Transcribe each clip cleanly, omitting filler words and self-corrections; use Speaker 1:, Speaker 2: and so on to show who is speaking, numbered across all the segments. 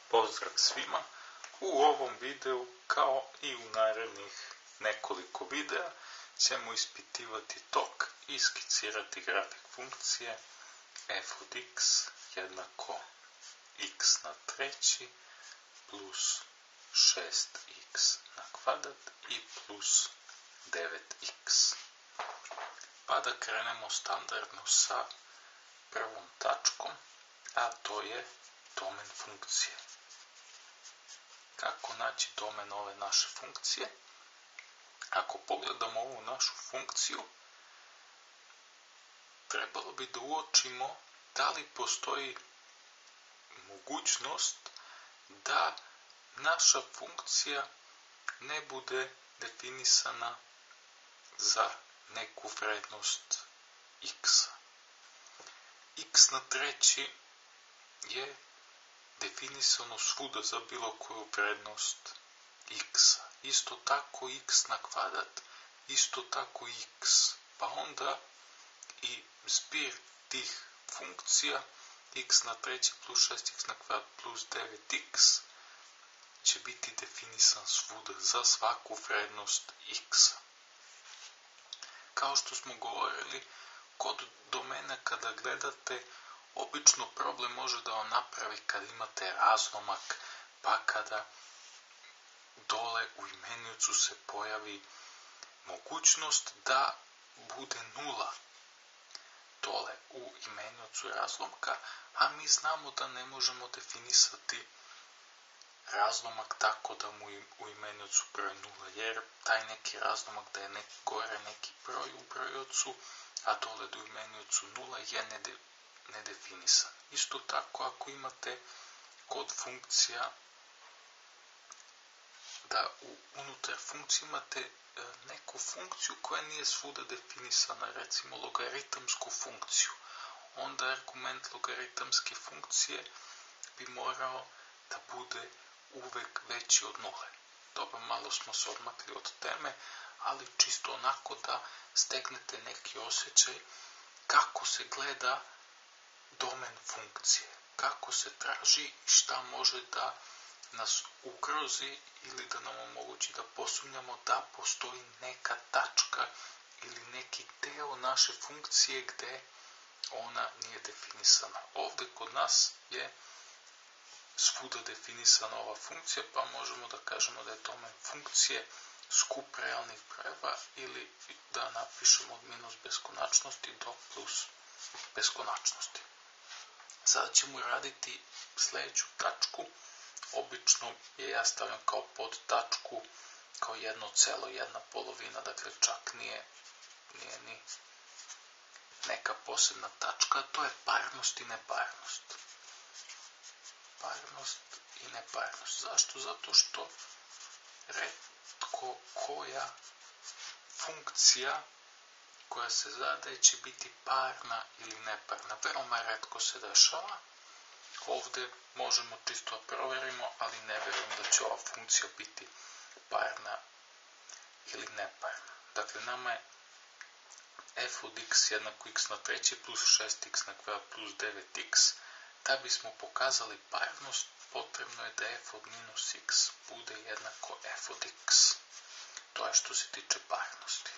Speaker 1: Pozdrav svima! U ovom videu, kao i u narednih nekoliko videa, ćemo ispitivati tok i skicirati grafik funkcije f od x jednako x na treći plus 6x na kvadrat i plus 9x. Pa da krenemo standardno sa prvom tačkom, a to je domen funkcije. Kako naći domen ove naše funkcije? Ako pogledamo ovu našu funkciju, trebalo bi da uočimo da li postoji mogućnost da naša funkcija ne bude definisana za neku vrednost x. X na treći je definisano svuda za bilo koju vrednost x. Isto tako x na kvadrat, isto tako x. Pa onda i zbir tih funkcija x na treći plus 6x na kvadrat plus 9x će biti definisan svuda za svaku vrednost x. Kao što smo govorili, kod domena kada gledate, obično problem može da vam napravi kad imate razlomak, pa kada dole u imeniocu se pojavi mogućnost da bude nula dole u imeniocu razlomka, a mi znamo da ne možemo definisati razlomak tako da mu u imeniocu broj nula, jer taj neki razlomak da je gore neki broj u brojiocu, a dole da u imeniocu nula je nedefinisan. Isto tako ako imate kod funkcija da unutar funkcije imate neku funkciju koja nije svuda definisana, recimo logaritamsku funkciju, onda argument logaritamske funkcije bi morao da bude uvek veći od nule. Dobro, malo smo se odmakli od teme, ali čisto onako da steknete neki osjećaj kako se gleda domen funkcije, kako se traži i šta može da nas ugrozi ili da nam omogući da posumnjamo da postoji neka tačka ili neki deo naše funkcije gde ona nije definisana. Ovde kod nas je svuda definisana ova funkcija, pa možemo da kažemo da je domen funkcije skup realnih brojeva ili da napišemo od minus beskonačnosti do plus beskonačnosti. Sada ćemo raditi sledeću tačku. Obično je ja stavljam kao pod tačku kao jedno celo, jedna polovina, dakle čak nije ni neka posebna tačka, to je parnost i neparnost. Parnost i neparnost. Zašto? Zato što retko koja funkcija koja se zadaje će biti parna ili neparna. Veoma retko se dešava. Ovde možemo čisto da proverimo, ali ne verujem da će ova funkcija biti parna ili neparna. Dakle, nama je f od x jednako x na treći plus 6x na kvadrat plus 9x. Da bismo pokazali parnost, potrebno je da f od minus x bude jednako f od x. To je što se tiče parnosti.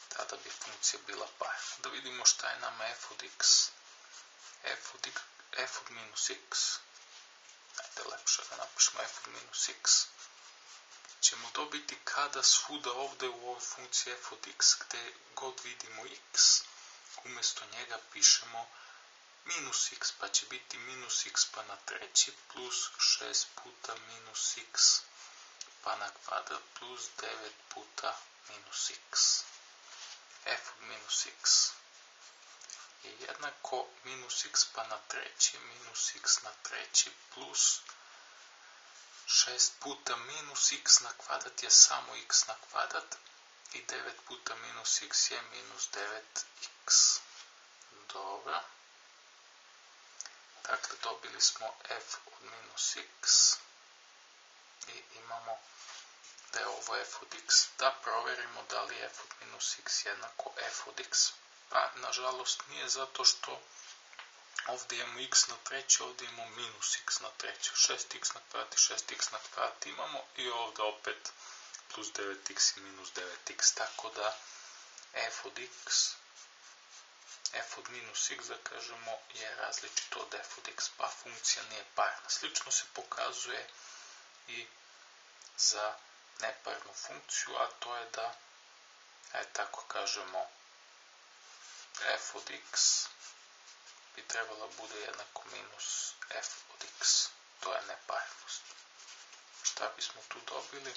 Speaker 1: Tada bi funkcija bila parna. Da vidimo šta je nama f od x. F od minus x. Ajde, lepše da napišemo f od minus x. Ćemo dobiti kada svuda ovde u ovoj funkciji f od x, gde god vidimo x, umjesto njega pišemo minus x, pa će biti minus x pa na treći plus 6 puta minus x pa na kvadrat plus 9 puta minus x. F od minus x je jednako minus x pa na treći minus x na treći plus 6 puta minus x na kvadrat je samo x na kvadrat i 9 puta minus x je minus 9x. Dobro. Dakle, dobili smo f od minus x i imamo da je ovo f od x. Da proverimo da li je f od minus x jednako f od x. Pa, nažalost, nije, zato što Ovdje imamo x na treći, ovdje imamo minus x na treći. 6x na kvadrat i 6x na kvadrat imamo i ovdje opet plus 9x i minus 9x. Tako da f od x, f od minus x, da kažemo, je različito od f od x, pa funkcija nije parna. Slično se pokazuje i za neparnu funkciju, a to je da, tako kažemo, f od x bi trebala bude jednako minus f od x. To je neparnost. Šta bismo tu dobili?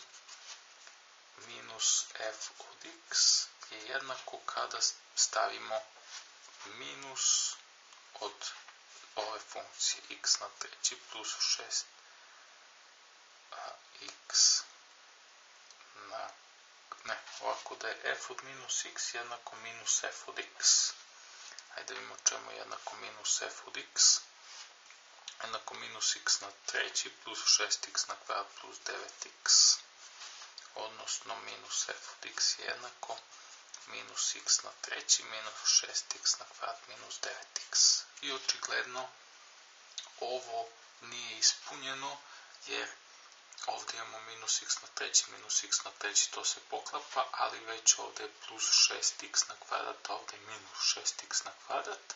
Speaker 1: Minus f od x je jednako kada stavimo minus od ove funkcije x na treći plus 6x na... Ne, ovako da je f od minus x jednako minus f od x. Hajde vidimo čemu je jednako minus f od x. Jednako minus x na treći plus 6x na kvadrat plus 9x. Odnosno minus f od x je jednako minus x na treći minus 6x na kvadrat minus 9x. I očigledno ovo nije ispunjeno jer ovdje imamo minus x na treći, to se poklapa, ali već ovdje je plus 6x na kvadrat, a ovdje je minus 6x na kvadrat.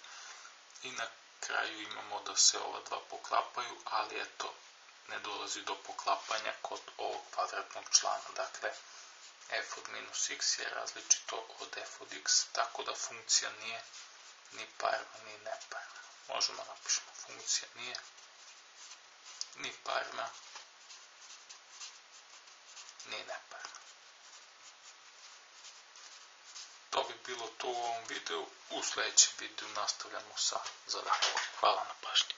Speaker 1: I na kraju imamo da se ova dva poklapaju, ali eto, ne dolazi do poklapanja kod ovog kvadratnog člana. Dakle, f od minus x je različito od f od x, tako da funkcija nije ni parna ni neparna. Možemo napišemo funkcija nije ni parna ni neparna. To bi bilo to u ovom videu. U sljedećem videu nastavljamo sa zadatkom. Hvala na pažnji.